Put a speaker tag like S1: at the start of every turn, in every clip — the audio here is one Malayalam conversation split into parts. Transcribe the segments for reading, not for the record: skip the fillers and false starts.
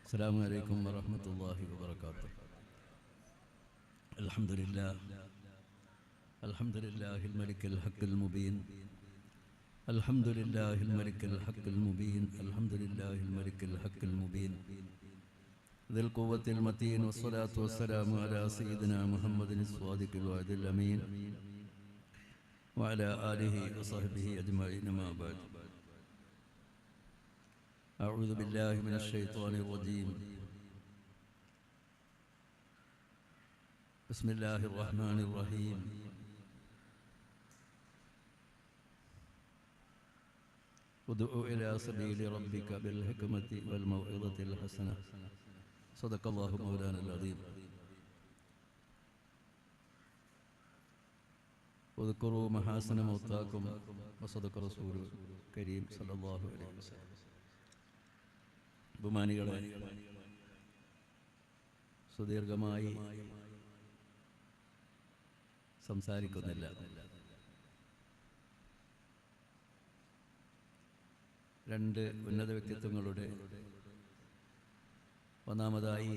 S1: السلام عليكم ورحمة الله وبركاته. الحمد لله الملك الحق المبين. الحمد لله الملك الحق المبين. الحمد لله الملك الحق المبين ذي القوة المتين، والصلاة والسلام على سيدنا محمد الصادق الوعد الأمين وعلى آله وصحبه أجمعين. ما بعد، أعوذ بالله من الشيطان الرجيم. بسم الله الرحمن الرحيم. ادع إلى سبيل ربك بالحكمة والموعظة الحسنة. صدق الله مولانا العظيم. واذكروا محاسن موتاكم وصدق رسول كريم صلى الله عليه وسلم. ബഹുമാനികളെ, സുദീർഘമായി സംസാരിക്കുന്നില്ല. രണ്ട് ഉന്നത വ്യക്തിത്വങ്ങളുടെ, ഒന്നാമതായി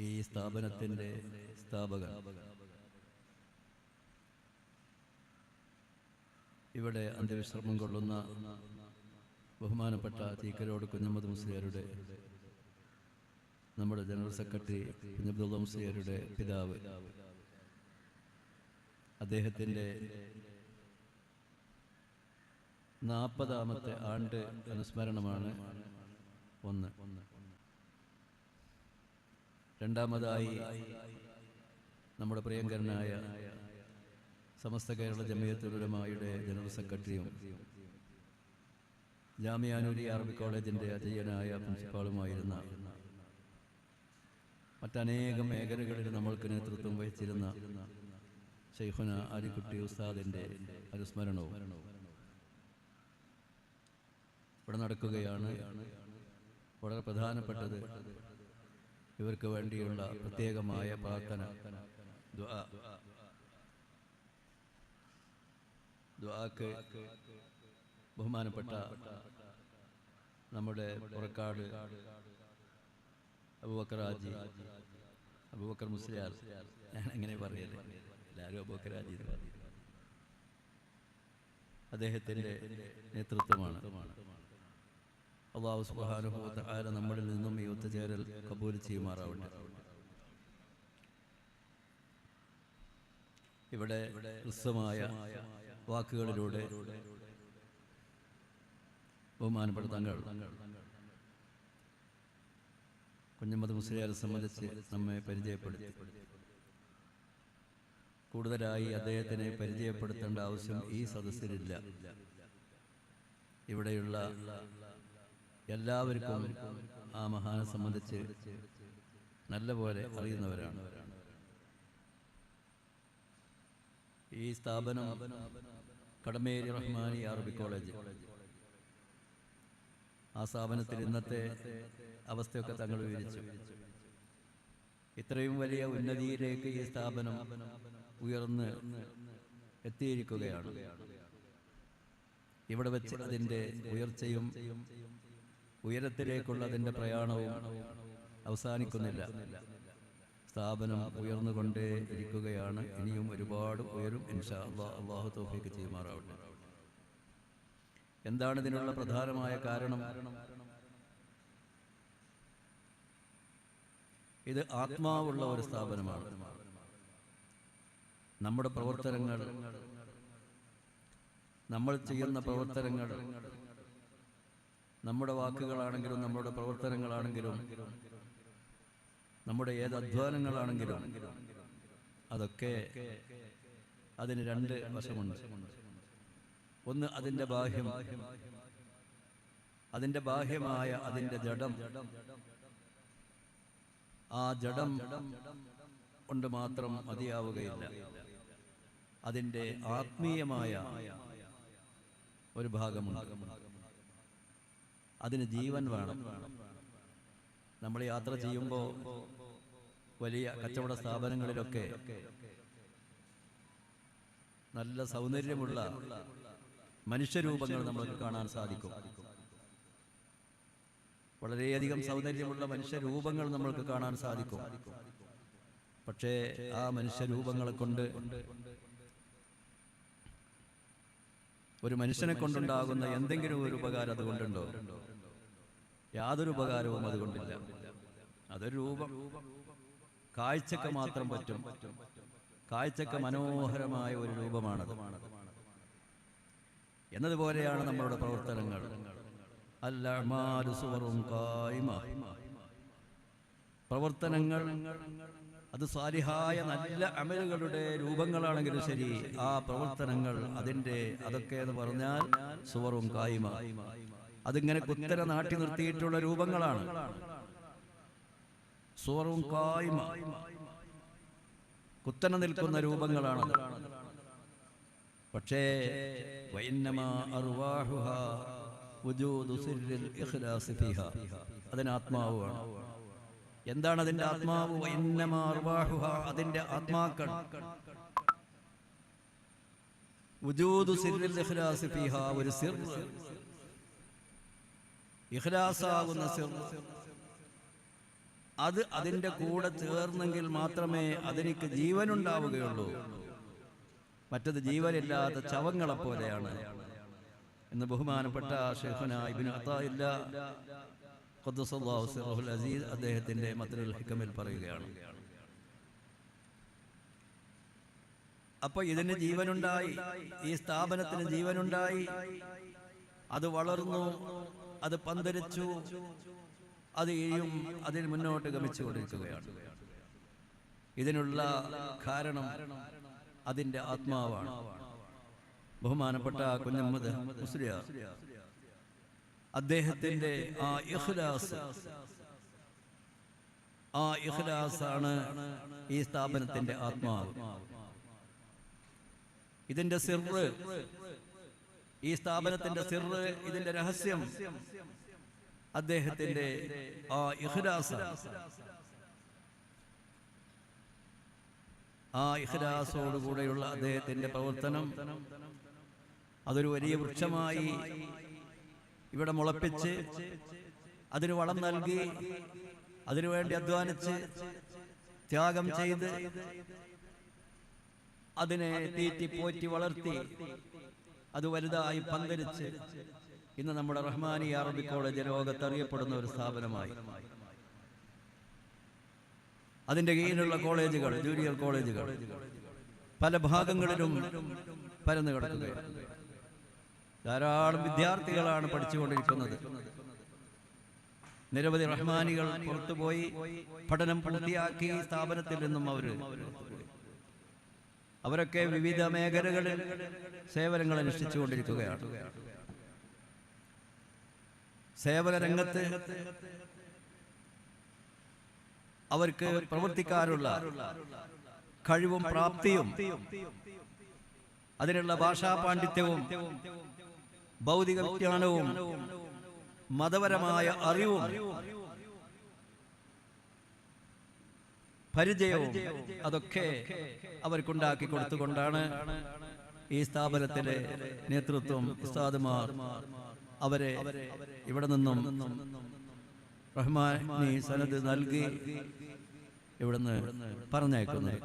S1: ഈ സ്ഥാപനത്തിൻ്റെ സ്ഥാപകൻ, ഇവിടെ അന്ത്യവിശ്രമം കൊള്ളുന്ന ബഹുമാനപ്പെട്ട തീക്കരോട് കുഞ്ഞമ്മദ് മുസ്ലിയാരുടെ, നമ്മുടെ ജനറൽ സെക്രട്ടറി കുഞ്ഞബ്ദുള്ള മുസ്ലിയാരുടെ പിതാവ്, അദ്ദേഹത്തിൻ്റെ 40ാമത്തെ ആണ്ട് അനുസ്മരണമാണ് ഒന്ന്. രണ്ടാമതായി നമ്മുടെ പ്രിയങ്കരനായ സമസ്ത കേരള ജമിയത്തുൽ ഉലമായുടെ ജനറൽ സെക്രട്ടറിയും ജാമിഅ നൂരിയ അറബിക് കോളേജിൻ്റെ അജയ്യനായ പ്രിൻസിപ്പാളുമായിരുന്ന, മറ്റനേകം മേഖലകളിൽ നമ്മൾക്ക് നേതൃത്വം വഹിച്ചിരുന്ന ശൈഖുന ആലിക്കുട്ടി ഉസ്താദിൻ്റെ അനുസ്മരണവും ഇവിടെ നടക്കുകയാണ്. വളരെ പ്രധാനപ്പെട്ടത് ഇവർക്ക് വേണ്ടിയുള്ള പ്രത്യേകമായ പ്രാർത്ഥന, ദുആക്ക് ബഹുമാനപ്പെട്ട നമ്മുടെ പുറക്കാട് അബൂബക്കർ ഹാജി, അബൂബക്കർ മുസ്ലിയാർ, ഞാൻ എങ്ങനെ പറയല്ലേ, എല്ലാവരും അബൂബക്കർ ഹാജി, അദ്ദേഹത്തിൻ്റെ നേതൃത്വമാണ്. അല്ലാഹു സുബ്ഹാനഹു വ തആല നമ്മളിൽ നിന്നും ഈ ഒത്തുചേരൽ കബൂൽ ചെയ്യുമാറാവട്ടെ. ഇവിടെ ഹ്രസ്വമായ വാക്കുകളിലൂടെ ബഹുമാനപ്പെട്ട തങ്ങൾ കുഞ്ഞമ്മദ് മുസ്ലിയാരെ സംബന്ധിച്ച് നമ്മെ പരിചയപ്പെടുത്തി. കൂടുതലായി അദ്ദേഹത്തിനെ പരിചയപ്പെടുത്തേണ്ട ആവശ്യം ഈ സദസ്സിലില്ല. ഇവിടെയുള്ള എല്ലാവർക്കും ആ മഹാനെ സംബന്ധിച്ച് നല്ലപോലെ അറിയുന്നവരാണ്. ഈ സ്ഥാപനം കടമേരി റഹ്മാനി അറബിക് കോളേജ്, ആ സ്ഥാപനത്തിൽ ഇന്നത്തെ അവസ്ഥയൊക്കെ തങ്ങൾ വിവരിച്ചു. ഇത്രയും വലിയ ഉന്നതിയിലേക്ക് ഈ സ്ഥാപനം ഉയർന്ന് എത്തിയിരിക്കുകയാണ്. ഇവിടെ വെച്ച് അതിൻ്റെ ഉയർച്ചയും ഉയരത്തിലേക്കുള്ള അതിൻ്റെ പ്രയാണവും അവസാനിക്കുന്നില്ല. സ്ഥാപനം ഉയർന്നുകൊണ്ടേ ഇരിക്കുകയാണ്. ഇനിയും ഒരുപാട് ഉയരും ഇൻഷാ അല്ലാഹ്. അല്ലാഹു തൗഫീഖ് ചെയ്യുമാറാവട്ടെ. എന്താണ് ഇതിനുള്ള പ്രധാനമായ കാരണം? ഇത് ആത്മാവുള്ള ഒരു സ്ഥാപനമാണ്. നമ്മുടെ പ്രവർത്തനങ്ങൾ, നമ്മൾ ചെയ്യുന്ന പ്രവർത്തനങ്ങൾ, നമ്മുടെ വാക്കുകളാണെങ്കിലും നമ്മുടെ പ്രവർത്തനങ്ങളാണെങ്കിലും നമ്മുടെ ഏത് അധ്വാനങ്ങളാണെങ്കിലും അതൊക്കെ അതിന് രണ്ട് വശമുണ്ട്. ഒന്ന് അതിൻ്റെ ബാഹ്യം, അതിൻ്റെ ബാഹ്യമായ അതിൻ്റെ ജഡം. ആ ജഡം കൊണ്ട് മാത്രം മതിയാവുകയില്ല. അതിൻ്റെ ആത്മീയമായ ഒരു ഭാഗമുണ്ട്. അതിന് ജീവൻ വേണം. നമ്മൾ യാത്ര ചെയ്യുമ്പോൾ വലിയ കച്ചവട സ്ഥാപനങ്ങളിലൊക്കെ നല്ല സൗന്ദര്യമുള്ള മനുഷ്യരൂപങ്ങൾ നമുക്ക് കാണാൻ സാധിക്കും. വളരെയധികം സൗന്ദര്യമുള്ള മനുഷ്യരൂപങ്ങൾ നമ്മൾക്ക് കാണാൻ സാധിക്കും. പക്ഷേ ആ മനുഷ്യരൂപങ്ങളെ കൊണ്ട് ഒരു മനുഷ്യനെ കൊണ്ടുണ്ടാകുന്ന എന്തെങ്കിലും ഒരു ഉപകാരം അതുകൊണ്ടുണ്ടോ? യാതൊരു ഉപകാരവും അതുകൊണ്ടില്ല. അതൊരു രൂപം, കാഴ്ചക്ക് മാത്രം പറ്റും. കാഴ്ചക്ക് മനോഹരമായ ഒരു രൂപമാണത്. എന്നതുപോലെയാണ് നമ്മളുടെ പ്രവർത്തനങ്ങൾ. അൽ-അഅ്മാലു സുവറുൻ ഖായിമ. പ്രവർത്തനങ്ങൾ അത് സാലിഹായ നല്ല അമലുകളുടെ രൂപങ്ങളാണെങ്കിലും ശരി, ആ പ്രവർത്തനങ്ങൾ അതൊക്കെ എന്ന് പറഞ്ഞാൽ സുവറുൻ ഖായിമ, അതിങ്ങനെ കുത്തനെ നാട്ടി നിർത്തിയിട്ടുള്ള രൂപങ്ങളാണ്. സുവറുൻ ഖായിമ, കുത്തനെ നിൽക്കുന്ന രൂപങ്ങളാണ്. പക്ഷേ വഇന്നമാ അർവാഹുഹാ വുജൂദു സിർറിൽ ഇഖ്ലാസ് ഫീഹാ, അതിന് ആത്മാവാണ്. എന്താണ് അതിന്റെ ആത്മാവ്? വഇന്നമാ അർവാഹുഹാ, അതിന്റെ ആത്മാക്കൾ. വുജൂദു സിർറിൽ ഇഖ്ലാസ് ഫീഹാ, ഒരു സിർ, ഇഖ്ലാസാകുന്ന സിർ, അത് അതിന്റെ കൂടെ ചേർന്നെങ്കിൽ മാത്രമേ അതിലേക്ക് ജീവനുണ്ടാവുകയുള്ളൂ. മറ്റത് ജീവനില്ലാത്ത ചവങ്ങളെ പോലെയാണ് എന്ന് ബഹുമാനപ്പെട്ട ശൈഖുനാ ഇബ്നു അതാഇല്ലാ ഖദ്ദസല്ലാഹു സിർറഹുൽ അസീസ് അദ്ദേഹത്തിന്റെ മത്നുൽ ഹികമിൽ പറയുകയാണ്. അപ്പോൾ ഇതിന് ജീവനുണ്ടായി, ഈ സ്ഥാപനത്തിന് ജീവനുണ്ടായി, അത് വളർന്നു, അത് പന്തലിച്ചു, അത് ഇനിയും അതിന് മുന്നോട്ട് ഗമിച്ചുകൊണ്ടിരിക്കുകയാണ്. ഇതിനുള്ള കാരണം അതിന്റെ ആത്മാവാണ്. ബഹുമാനപ്പെട്ട കുഞ്ഞഹമ്മദ് മുസ്ലിയാർ അദ്ദേഹത്തിന്റെ ആ ഇഖ്ലാസാണ് ഈ സ്ഥാപനത്തിന്റെ ആത്മാവ്. ഇതിന്റെ സിർറ്, ഈ സ്ഥാപനത്തിന്റെ സിർറ്, ഇതിന്റെ രഹസ്യം അദ്ദേഹത്തിന്റെ ആ ഇഖ്ലാസാണ്. ആ ഇഖ്ലാസോടുകൂടെയുള്ള അദ്ദേഹത്തിന്റെ പ്രവർത്തനം അതൊരു വലിയ വൃക്ഷമായി ഇവിടെ മുളപ്പിച്ച് അതിന് വളം നൽകി, അതിനുവേണ്ടി അധ്വാനിച്ച് ത്യാഗം ചെയ്ത് അതിനെ തീറ്റി പോറ്റി വളർത്തി അത് വലുതായി പന്തലിച്ച് ഇന്ന് നമ്മുടെ റഹ്മാനിയ അറബിക് കോളേജ് ലോകത്തറിയപ്പെടുന്ന ഒരു സ്ഥാപനമായി. അതിന്റെ കീഴിലുള്ള കോളേജുകൾ, ജൂനിയർ കോളേജുകൾ പല ഭാഗങ്ങളിലും പരന്നു കിടക്കുകയാണ്. ധാരാളം വിദ്യാർത്ഥികളാണ് പഠിച്ചുകൊണ്ടിരിക്കുന്നത്. നിരവധി റഹ്മാനികൾ പുറത്തുപോയി പഠനം പൂർത്തിയാക്കി സ്ഥാപനത്തിൽ നിന്നും അവരൊക്കെ വിവിധ മേഖലകളിൽ സേവനങ്ങൾ അനുഷ്ഠിച്ചുകൊണ്ടിരിക്കുകയാണ്. സേവന രംഗത്ത് അവർക്ക് പ്രവർത്തിക്കാനുള്ള കഴിവും പ്രാപ്തിയും അതിനുള്ള ഭാഷാ പാണ്ഡിത്യവും ഭൗതിക വിജ്ഞാനവും മതപരമായ അറിവും പരിചയവും അതൊക്കെ അവർക്കുണ്ടാക്കി കൊടുത്തുകൊണ്ടാണ് ഈ സ്ഥാപനത്തിലെ നേതൃത്വം, ഉസ്താദുമാർ അവരെ ഇവിടെ നിന്നും റഹ്മാനി സനദ് നൽകി ഇവിടുന്ന് പറഞ്ഞയക്കുന്നത്.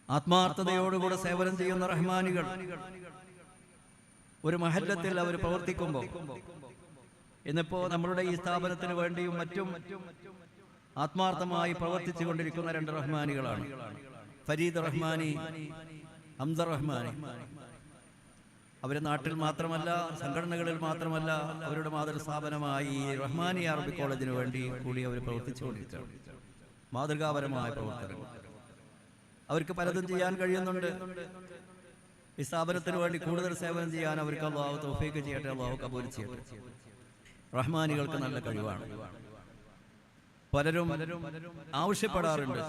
S1: ആത്മാർത്ഥതയോടുകൂടെ സേവനം ചെയ്യുന്ന റഹ്മാനികൾ ഒരു മഹല്ലത്തിൽ അവർ പ്രവർത്തിക്കുമ്പോൾ, ഇന്നിപ്പോ നമ്മളുടെ ഈ സ്ഥാപനത്തിന് വേണ്ടിയും മറ്റും ആത്മാർത്ഥമായി പ്രവർത്തിച്ചു കൊണ്ടിരിക്കുന്ന രണ്ട് റഹ്മാനികളാണ്, ഫരീദ് റഹ്മാനി, ഹംദ റഹ്മാനി. അവര് നാട്ടിൽ മാത്രമല്ല, സംഘടനകളിൽ മാത്രമല്ല, അവരുടെ മാതൃസ്ഥാപനമായി റഹ്മാനി അറബിക് കോളേജിന് വേണ്ടി കൂടി അവർ പ്രവർത്തിച്ചുകൊണ്ടിരിക്കുകയാണ്. മാതൃകാപരമായ പ്രവർത്തനം. അവർക്ക് പലതും ചെയ്യാൻ കഴിയുന്നുണ്ട്. ഈ സ്ഥാപനത്തിന് വേണ്ടി കൂടുതൽ സേവനം ചെയ്യാൻ അവർക്ക് അല്ലാഹു തൗഫീഖ് ചെയ്യട്ടെ, അല്ലാഹു കബൂൽ ചെയ്യട്ടെ. റഹ്മാനികൾക്ക് നല്ല കഴിവാണ്. പലരും ആവശ്യപ്പെടാറുണ്ട്,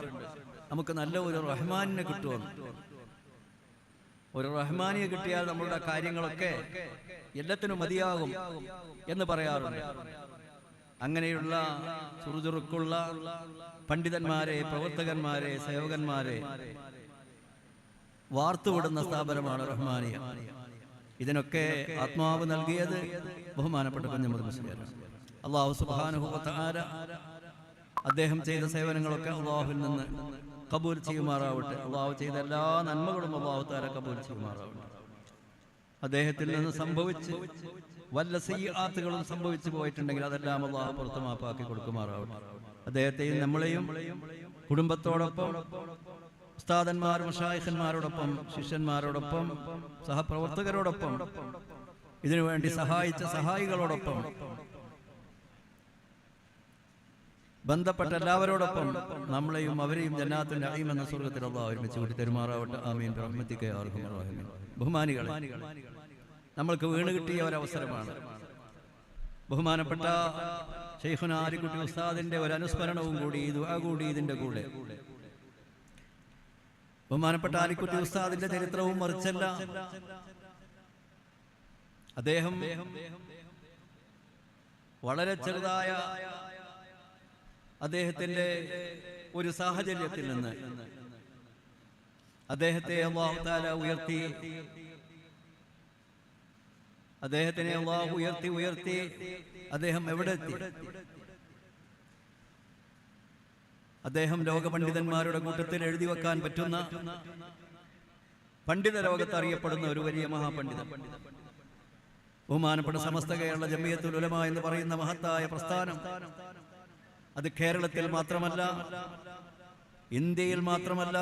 S1: നമുക്ക് നല്ല ഒരു റഹ്മാനിനെ കിട്ടുമെന്ന്. ഒരു റഹ്മാനിയെ കിട്ടിയാൽ നമ്മളുടെ കാര്യങ്ങളൊക്കെ എല്ലാത്തിനും മതിയാകും എന്ന് പറയാറുണ്ട്. അങ്ങനെയുള്ള ചുറുചുറുക്കുള്ള പണ്ഡിതന്മാരെ, പ്രവർത്തകന്മാരെ, സേവകന്മാരെ വാർത്തുവിടുന്ന സ്ഥാപനമാണ് റഹ്മാനിയ. ഇതിനൊക്കെ ആത്മാവ് നൽകിയത് ബഹുമാനപ്പെട്ട കുഞ്ഞഹമ്മദ് മുസ്ലിയാരാണ്. അല്ലാഹു സുബ്ഹാനഹു വ തആല അദ്ദേഹം ചെയ്ത സേവനങ്ങളൊക്കെ അല്ലാഹുവിൽ നിന്ന് കബൂൽ ചെയ്യുമാറാവട്ടെ. അല്ലാഹു ചെയ്ത എല്ലാ നന്മകളും അല്ലാഹു തആല കബൂൽ ചെയ്യുമാറാവട്ടെ. അദ്ദേഹത്തിൽ നിന്ന് സംഭവിച്ച് വല്ല സയ്യിആത്തുകളും സംഭവിച്ചു പോയിട്ടുണ്ടെങ്കിൽ അതെല്ലാം അല്ലാഹു പുറത്ത് മാപ്പാക്കി കൊടുക്കുമാറാവട്ടെ. അദ്ദേഹത്തെയും നമ്മളെയും കുടുംബത്തോടൊപ്പം ഉസ്താദന്മാർ മശായിഖന്മാരോടൊപ്പം ശിഷ്യന്മാരോടൊപ്പം സഹപ്രവർത്തകരോടൊപ്പം ഇതിനുവേണ്ടി സഹായിച്ച സഹായികളോടൊപ്പം ബന്ധപ്പെട്ട എല്ലാവരോടൊപ്പം നമ്മളെയും അവരെയും ജന്നാത്തുൽ നഈം എന്ന സ്വർഗ്ഗത്തിൽ അല്ലാഹു ഒരുമിച്ച് കൂട്ടി തരുമാറാവട്ടെ. ആമീൻ ബിറഹ്മതിക യാ അർഹമർ റഹീമീൻ. ബഹുമാനികളെ, നമ്മൾക്ക് വീണ് കിട്ടിയ ഒരവസരമാണ്. ബഹുമാനപ്പെട്ട ശൈഖുനാ ആലിക്കുട്ടി ഉസ്താദിന്റെ ഒരു അനുസ്മരണവും കൂടി ദുആ കൂടി ഇതിന്റെ കൂടെ. ബഹുമാനപ്പെട്ട ആലിക്കുട്ടി ഉസ്താദിന്റെ ചരിത്രവും മറിച്ചല്ല. അദ്ദേഹം വളരെ ചെറുതായ അദ്ദേഹത്തിന്റെ ഒരു സാഹചര്യത്തിൽ നിന്ന് അദ്ദേഹത്തെ അല്ലാഹു തആല ഉയർത്തി, അദ്ദേഹത്തിനെ അല്ലാഹു ഉയർത്തി അദ്ദേഹം എവിടെ എത്തി? അദ്ദേഹം ലോകപണ്ഡിതന്മാരുടെ കൂട്ടത്തിൽ എഴുതി വെക്കാൻ പറ്റുന്ന പണ്ഡിത ലോകത്ത് അറിയപ്പെടുന്ന ഒരു വലിയ മഹാപണ്ഡിതൻ. ബഹുമാനപ്പെട്ട സമസ്ത കേരള ജംഇയ്യത്തുൽ ഉലമ എന്ന് പറയുന്ന മഹത്തായ പ്രസ്ഥാനം അത് കേരളത്തിൽ മാത്രമല്ല, ഇന്ത്യയിൽ മാത്രമല്ല,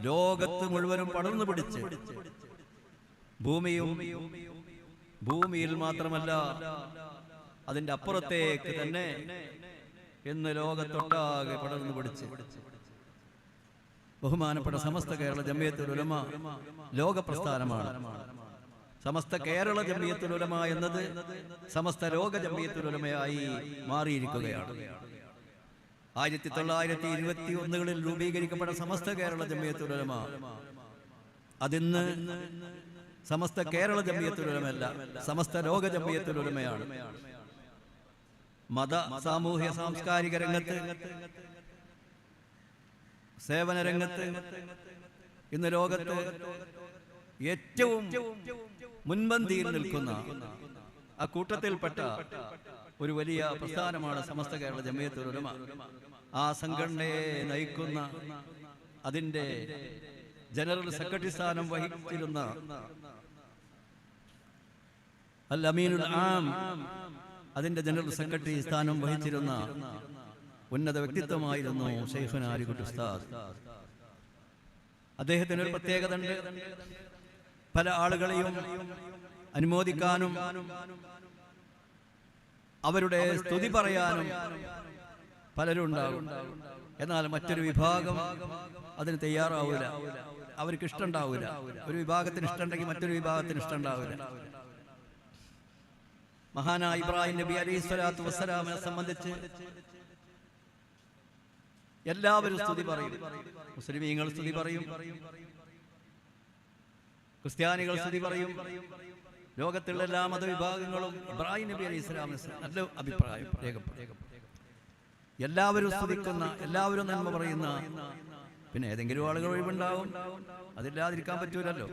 S1: ലോകത്ത് മുഴുവനും പടർന്നു പിടിച്ച് ഭൂമിയിൽ മാത്രമല്ല അതിന്റെ അപ്പുറത്തേക്ക് തന്നെ ഇന്ന് ലോകത്തൊട്ടാകെ പടർന്നു പിടിച്ച് ബഹുമാനപ്പെട്ട സമസ്ത കേരള ജംഇയ്യത്തുൽ ഉലമ ലോക പ്രസ്ഥാനമാണ്. സമസ്ത കേരള ജംഇയ്യത്തുൽ ഉലമ എന്നത് സമസ്ത ലോക ജംഇയ്യത്തുൽ ഉലമയായി മാറിയിരിക്കുകയാണ്. 1921 രൂപീകരിക്കപ്പെട്ട സമസ്ത കേരള ജംഇയ്യത്തുൽ ഉലമ അതിന്ന് സമസ്ത കേരള ജംഇയ്യത്തുൽ ഉലമയല്ല, സമസ്ത ലോക ജംഇയ്യത്തുൽ ഉലമയാണ്. മത സാമൂഹ്യ സാംസ്കാരിക രംഗത്ത്, സേവന രംഗത്ത് ഇന്ന് ലോകത്ത് ഏറ്റവും മുൻപന്തിയിൽ നിൽക്കുന്ന ആ കൂട്ടത്തിൽപ്പെട്ട ഒരു വലിയ പ്രസ്ഥാനമാണ് സമസ്ത കേരള ജംഇയ്യത്തുൽ ഉലമ. ആ സംഘടനയെ നയിക്കുന്ന അതിന്റെ ജനറൽ സെക്രട്ടറി സ്ഥാനം വഹിച്ചിരുന്ന അൽ അമീനുൽ ആം, അതിന്റെ ജനറൽ സെക്രട്ടറി സ്ഥാനം വഹിച്ചിരുന്ന ഉന്നത വ്യക്തിത്വമായിരുന്നു ശൈഖുനാ ആലിക്കുട്ടി ഉസ്താദ്. അദ്ദേഹത്തിന് ഒരു പ്രത്യേകത ഉണ്ട്. പല ആളുകളെയും അനുമോദിക്കാനും അവരുടെ സ്തുതി പറയാനും പലരും ഉണ്ടാകും. എന്നാൽ മറ്റൊരു വിഭാഗം അതിന് തയ്യാറാവൂല, അവർക്ക് ഇഷ്ടമുണ്ടാവൂല. ഒരു വിഭാഗത്തിന് ഇഷ്ടമുണ്ടെങ്കിൽ മറ്റൊരു വിഭാഗത്തിന് ഇഷ്ടമുണ്ടാവില്ല. മഹാനായ ഇബ്രാഹിം നബി അലൈഹി സ്വലാത്തു വസ്സലാമിനെ സംബന്ധിച്ച് എല്ലാവരും സ്തുതി പറയും. മുസ്ലിമീങ്ങൾ സ്തുതി പറയും, ക്രിസ്ത്യാനികൾ സ്തുതി പറയും, ലോകത്തുള്ള എല്ലാ മതവിഭാഗങ്ങളും ഇബ്രാഹിം നബി അലൈഹി സ്വലാമിന് നല്ല അഭിപ്രായം രേഖപ്പെടുത്തും. എല്ലാവരും സ്തുതിക്കുന്ന, എല്ലാവരും നന്മ പറയുന്ന, പിന്നെ ഏതെങ്കിലും ആളുകൾ ഒഴിവുണ്ടാവും, അതില്ലാതിരിക്കാൻ പറ്റൂലല്ലോ.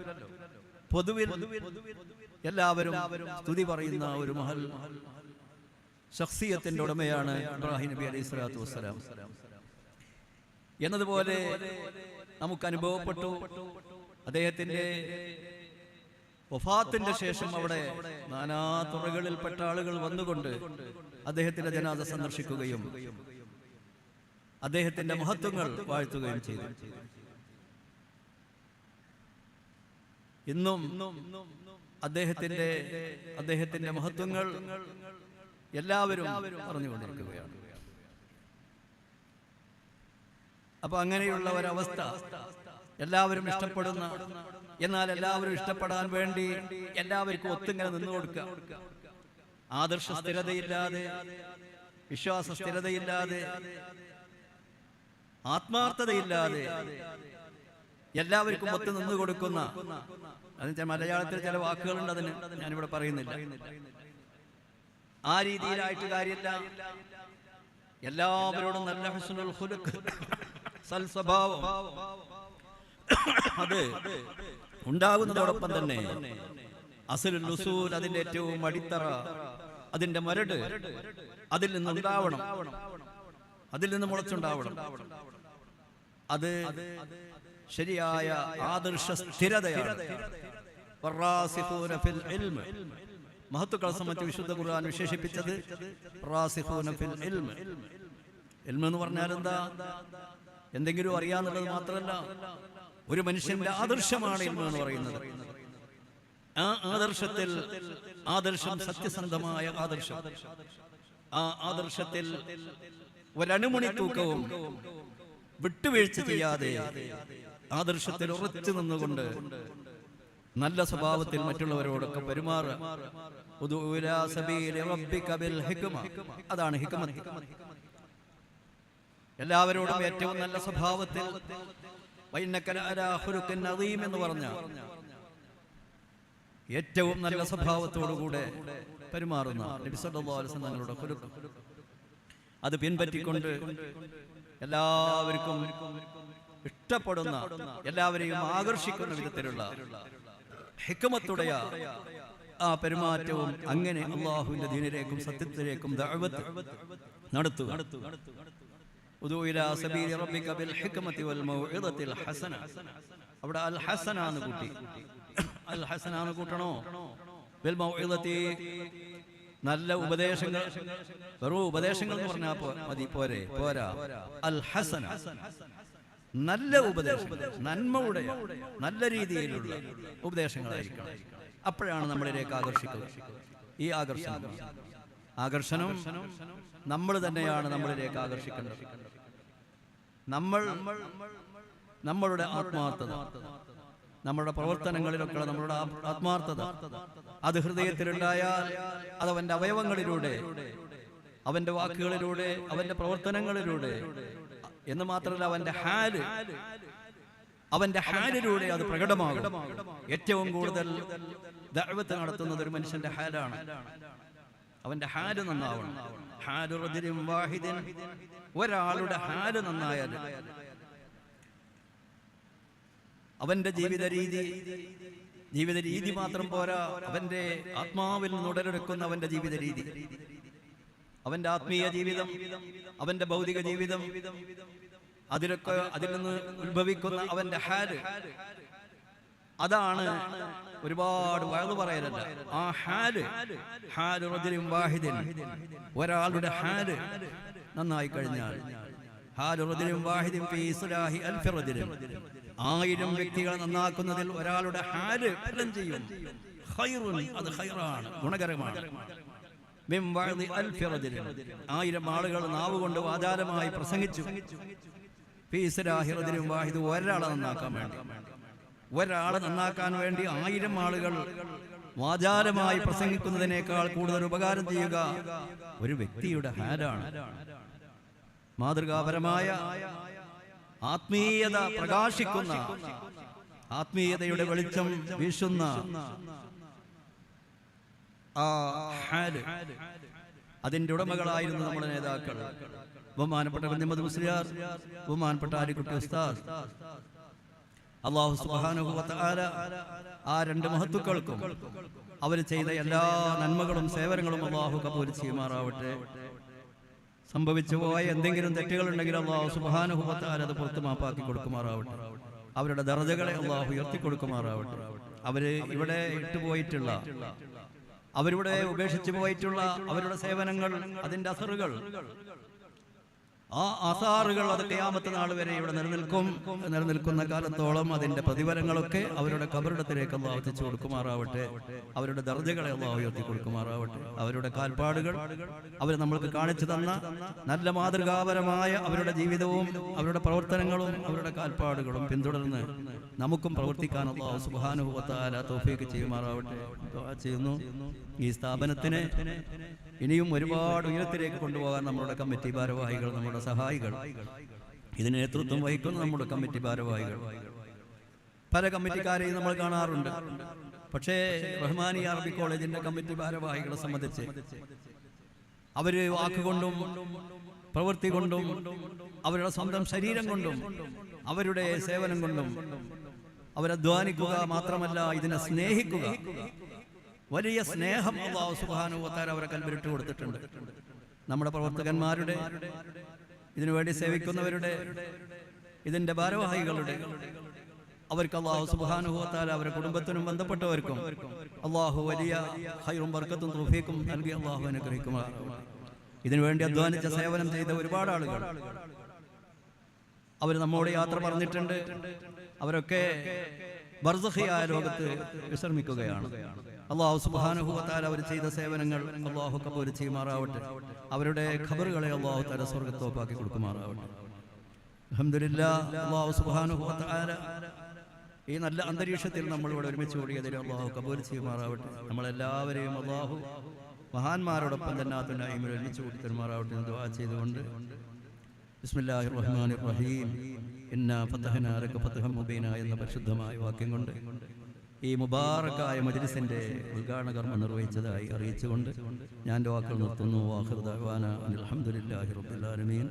S1: പൊതുവിൽ എല്ലാവരും സ്തുതി പറയുന്ന ഒരു മഹൽ ശഖ്സിയത്തിന്റെ ഉടമയാണ് ഇബ്രാഹിം നബി അലൈഹി സ്വലാത്തു വസ്സലാം. എന്നതുപോലെ നമുക്ക് അനുഭവപ്പെട്ടു. അദ്ദേഹത്തിന്റെ വഫാത്തിന്റെ ശേഷം അവിടെ നാനാ തുറകളിൽപ്പെട്ട ആളുകൾ വന്നുകൊണ്ട് അദ്ദേഹത്തിന്റെ ജനാസ സന്ദർശിക്കുകയും അദ്ദേഹത്തിന്റെ മഹത്വങ്ങൾ വാഴ്ത്തുകയും ചെയ്തു. ഇന്നും അദ്ദേഹത്തിന്റെ മഹത്വങ്ങൾ എല്ലാവരും പറഞ്ഞുകൊണ്ടിരിക്കുകയാണ്. അപ്പൊ അങ്ങനെയുള്ള ഒരവസ്ഥ, എല്ലാവരും ഇഷ്ടപ്പെടുന്ന, എന്നാൽ എല്ലാവരും ഇഷ്ടപ്പെടാൻ വേണ്ടി എല്ലാവർക്കും ഒത്തിങ്ങനെ നിന്നു കൊടുക്കുക, ആദർശ സ്ഥിരതയില്ലാതെ, വിശ്വാസ സ്ഥിരതയില്ലാതെ, ആത്മാർത്ഥതയില്ലാതെ എല്ലാവർക്കും ഒത്തു നിന്നു കൊടുക്കുന്ന, അതിന് മലയാളത്തിൽ ചില വാക്കുകളുണ്ട്, അതിന് ഞാനിവിടെ പറയുന്നില്ല. ആ രീതിയിലായിട്ട് കാര്യമില്ല. എല്ലാവരോടും നല്ല ഹുസ്നുൽ ഖുലുഖ്, സൽ സ്വഭാവം അത് ഉണ്ടാകുന്നതോടൊപ്പം തന്നെ അസ്ലുൽ ഉസൂൽ, അതിന്റെ ഏറ്റവും അടിത്തറ, അതിന്റെ മരട് അതിൽ നിന്നുണ്ടാവണം, അതിൽ നിന്ന് മുളച്ചുണ്ടാവണം. അത് ശരിയായ ആദർശ സ്ഥിരതയാണ്. മഹത്തുക്കളെ സംബന്ധിച്ച് വിശുദ്ധ ഖുർആൻ വിശേഷിപ്പിച്ചത് റാസിഖൂന ഫിൽ ഇൽമ്. ഇൽമ് എന്ന് പറഞ്ഞാൽ എന്താ? എന്തെങ്കിലും അറിയാന്നുള്ളത് മാത്രമല്ല, ഒരു മനുഷ്യന്റെ ആദർശമാണ് ഇൽമ് എന്ന് പറയുന്നത്. ആ ആദർശത്തിൽ, ആദർശം സത്യസന്ധമായ ആദർശം, ആ ആദർശത്തിൽ ഒരണുമണി തൂക്കവും വിട്ടുവീഴ്ച ചെയ്യാതെ ആദർശത്തിൽ ഉറച്ചു നിന്നുകൊണ്ട് നല്ല സ്വഭാവത്തിൽ മറ്റുള്ളവരോടൊക്കെ പെരുമാറുക. അതാണ് ഹിക്മത്ത്. എല്ലാവരോടും ഏറ്റവും നല്ല സ്വഭാവത്തിൽ എന്ന് പറഞ്ഞ ഏറ്റവും നല്ല സ്വഭാവത്തോടുകൂടെ പെരുമാറുന്ന നബി സല്ലല്ലാഹു അലൈഹി വസല്ലം തങ്ങളുടെ ഖുലുഖ്, അത് പിൻപറ്റിക്കൊണ്ട് എല്ലാവർക്കും ഇഷ്ടപ്പെടുന്ന, എല്ലാവരെയും ആകർഷിക്കുന്ന വിധത്തിലുള്ള ഹിക്മത്തുடைய ആ പെരുമാറ്റവും, അങ്ങനെ അല്ലാഹുവിന്റെ ദീനിലേക്കും സത്യത്തിലേക്കും ദഅവത്ത് നടത്തുക. ഉദൂ ഇലാ സബീലി റബ്ബിക ബിൽ ഹിക്മതി വൽ മൗഇദത്തിൽ ഹസന. അവിടെ അൽ ഹസന എന്ന് കൂട്ടി. അൽ ഹസന എന്ന് കൂട്ടണോ? ബിൽ മൗഇദത്തി, നല്ല ഉപദേശങ്ങൾ. വെറും ഉപദേശങ്ങൾ എന്ന് പറഞ്ഞാൽ മതി, പോരാ. അൽ ഹസന, നല്ല ഉപദേശങ്ങൾ, നന്മയുടെ നല്ല രീതിയിലുള്ള ഉപദേശങ്ങളായിരിക്കണം. അപ്പോഴാണ് നമ്മളിലേക്ക് ആകർഷിക്കുക. ഈ ആകർഷണം നമ്മൾ തന്നെയാണ് നമ്മളിലേക്ക് ആകർഷിക്കേണ്ടത്. നമ്മളുടെ ആത്മാർത്ഥത, നമ്മുടെ പ്രവർത്തനങ്ങളിലൊക്കെ നമ്മളുടെ ആത്മാർത്ഥത, അത് ഹൃദയത്തിലുണ്ടായാൽ അത് അവന്റെ അവയവങ്ങളിലൂടെ, അവന്റെ വാക്കുകളിലൂടെ, അവന്റെ പ്രവർത്തനങ്ങളിലൂടെ എന്ന് മാത്രമല്ല അവന്റെ ഹാലിലൂടെ അത് പ്രകടമാകും. ഏറ്റവും കൂടുതൽ ദഅവത്ത് നടത്തുന്നത് ഒരു മനുഷ്യന്റെ ഹാലാണ്. അവന്റെ ഹാല് നന്നാവണം. ഹാലു റജുലിൻ വാഹിദിൻ, ഒരാളുടെ ഹാല് നന്നായാൽ അവന്റെ ജീവിത രീതി മാത്രം പോരാ, അവന്റെ ആത്മാവിൽ നിന്ന് ഉടലെടുക്കുന്ന അവന്റെ ജീവിത രീതി, അവന്റെ ആത്മീയ ജീവിതം, അവന്റെ ഭൗതിക ജീവിതം, അതിൽ നിന്ന് ഉത്ഭവിക്കുന്ന അവന്റെ ഹാല്, അതാണ് ഒരുപാട് വഴു പറയലല്ല. ആ ഹാല് റജുലിൻ വാഹിദിൻ, ഒരാളുടെ ഹാല് നന്നായി കഴിഞ്ഞാൽ, ഹാലു റജുലിൻ വാഹിദിൻ ഫീ ഇസ്ലാഹി അൽഫി റജുലിൻ, 1000 വ്യക്തികളെ നന്നാക്കുന്നതിൽ ഒരാളുടെ ഹാല് ഫലം ചെയ്യും. ഖൈറുൻ, അത് ഖൈറാണ്, ഗുണകരമാണ്. 1000 ആളുകൾ നാവുകൊണ്ട് വാചാലമായി പ്രസംഗിച്ചു. ഒരാളെ നന്നാക്കാൻ വേണ്ടി, ഒരാളെ നന്നാക്കാൻ വേണ്ടി 1000 ആളുകൾ വാചാലമായി പ്രസംഗിക്കുന്നതിനേക്കാൾ കൂടുതൽ ഉപകാരം ചെയ്യുക ഒരു വ്യക്തിയുടെ ഹാലാണ്. മാതൃകാപരമായ ആത്മീയത പ്രകാശിക്കുന്ന, ആത്മീയതയുടെ വെളിച്ചം വീശുന്ന ആ ഹാല്, അതിന്റെ ഉടമകളായിരുന്നു നമ്മുടെ നേതാക്കൾ. ബഹുമാനപ്പെട്ട കുഞ്ഞമ്മദ് മുസ്ലിയാർ, ബഹുമാനപ്പെട്ട ആലിക്കുട്ടി ഉസ്താദ്. അല്ലാഹു സുബ്ഹാനഹു വ തആല ആ 2 മഹത്തുക്കൾക്കും അവർ ചെയ്ത എല്ലാ നന്മകളും സേവനങ്ങളും അല്ലാഹു കബൂൽ ചെയ്യുമാറാവട്ടെ. സംഭവിച്ചു പോയ എന്തെങ്കിലും തെറ്റുകൾ ഉണ്ടെങ്കിൽ അല്ലാഹു സുബ്ഹാനഹു വ തആല അത് പുറത്ത് മാപ്പാക്കി കൊടുക്കുമാറാവട്ടെ. അവരുടെ ദർജകളെ അല്ലാഹു ഉയർത്തി കൊടുക്കുമാറാവട്ടെ. അവര് ഇവിടെ ഇട്ടുപോയിട്ടുള്ള, അവരിവിടെ ഉപേക്ഷിച്ചു പോയിട്ടുള്ള അവരുടെ സേവനങ്ങൾ, അതിന്റെ അസറുകൾ, ആ അസാറുകൾ അത് ഖിയാമത്ത് നാൾ വരെ ഇവിടെ നിലനിൽക്കുന്ന കാലത്തോളം അതിന്റെ പ്രതിഫലങ്ങളൊക്കെ അവരുടെ ഖബറിടത്തിലേക്ക് അല്ലാഹു എത്തിച്ചു കൊടുക്കുമാറാവട്ടെ. അവരുടെ ദർജകളെ അല്ലാഹു ഉയർത്തി കൊടുക്കുമാറാവട്ടെ. അവരുടെ കാൽപ്പാടുകൾ, അവർ നമ്മൾക്ക് കാണിച്ചു തന്ന നല്ല മാതൃകാപരമായ അവരുടെ ജീവിതവും അവരുടെ പ്രവർത്തനങ്ങളും അവരുടെ കാൽപ്പാടുകളും പിന്തുടർന്ന് നമുക്കും പ്രവർത്തിക്കാൻ അല്ലാഹു സുബ്ഹാനഹു വ തആല തൗഫീഖ് ചെയ്യുമാറാവട്ടെ. ദുആ ചെയ്യുന്നു. ഈ സ്ഥാപനത്തിനെ ഇനിയും ഒരുപാട് ഉയരത്തിലേക്ക് കൊണ്ടുപോകാൻ നമ്മുടെ കമ്മിറ്റി ഭാരവാഹികൾ, നമ്മുടെ സഹായികൾ, ഇതിന് നേതൃത്വം വഹിക്കുന്ന നമ്മുടെ കമ്മിറ്റി ഭാരവാഹികൾ, പല കമ്മിറ്റിക്കാരെയും നമ്മൾ കാണാറുണ്ട്. പക്ഷേ റഹ്മാനിയ അറബി കോളേജിന്റെ കമ്മിറ്റി ഭാരവാഹികളെ സംബന്ധിച്ച് അവര് വാക്കുകൊണ്ടും പ്രവൃത്തി കൊണ്ടും അവരുടെ സ്വന്തം ശരീരം കൊണ്ടും അവരുടെ സേവനം കൊണ്ടും അവരധ്വാനിക്കുക മാത്രമല്ല, ഇതിനെ സ്നേഹിക്കുക, വലിയ സ്നേഹം അല്ലാഹു സുബ്ഹാനഹു വ തആല അവരെ കൽബിലിട്ട് കൊടുത്തിട്ടുണ്ട്. നമ്മുടെ പ്രവർത്തകന്മാരുടെ, ഇതിനുവേണ്ടി സേവിക്കുന്നവരുടെ, ഇതിന്റെ ഭാരവാഹികളുടെ, അവർക്ക് അല്ലാഹു സുബ്ഹാനഹു വ തആല അവരുടെ കുടുംബത്തിനും ബന്ധപ്പെട്ടവർക്കും അല്ലാഹു വലിയ ഖൈറും ബർക്കത്തും തൗഫീഖും നൽകി അല്ലാഹു അനുഗ്രഹിക്കുമാറാകട്ടെ. ഇതിനുവേണ്ടി അധ്വാനിച്ച സേവനം ചെയ്ത ഒരുപാട് ആളുകൾ അവർ നമ്മോട് യാത്ര പറഞ്ഞിട്ടുണ്ട്. അവരൊക്കെ ബർസഖിയായ ലോകത്ത് വിശ്രമിക്കുകയാണ്. അല്ലാഹു സുബ്ഹാനഹു വ തആല അവർ ചെയ്ത സേവനങ്ങൾ അല്ലാഹു കബൂൽ ചെയ്യുമാറാവട്ടെ. അവരുടെ ഖബറുകളെ അല്ലാഹു തആല സ്വർഗ്ഗത്തോപ്പാക്കി കൊടുക്കുമാറാവട്ടെ. അൽഹംദുലില്ലാഹ്. അല്ലാഹു സുബ്ഹാനഹു വ തആല ഈ നല്ല അന്തരീക്ഷത്തിൽ നമ്മൾ ഇവിടെ ഒരുമിച്ച് കൂടിയതിൽ അല്ലാഹു കബൂൽ ചെയ്യുമാറാവട്ടെ. നമ്മളെല്ലാവരെയും അല്ലാഹു മഹാന്മാരോടൊപ്പം ജന്നാത്തുൽ നഈമിൽ ഒരുമിച്ച് കൂടി തരുമാറാവട്ടെ എന്ന് ദുആ ചെയ്തുകൊണ്ട് ബിസ്മില്ലാഹിർ റഹ്മാനിർ റഹീം ഇന്നാ ഫതഹ്നാ ലക ഫതഹൻ മുബീന എന്ന പരിശുദ്ധമായ വാക്യം കൊണ്ട് ഈ മുബാറക്കായ മജ്ലിസിന്റെ ഉദ്ഘാടന കർമ്മം നിർവഹിച്ചതായി അറിയിച്ചുകൊണ്ട് ഞാൻ വാക്കുകൾ നിർത്തുന്നു. വാഖിറു ദഅ്വാനാ അൽഹംദുലില്ലാഹി റബ്ബിൽ ആലമീൻ.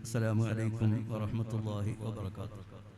S1: അസ്സലാമു അലൈക്കും വറഹ്മത്തുള്ളാഹി വബറകാതുഹു.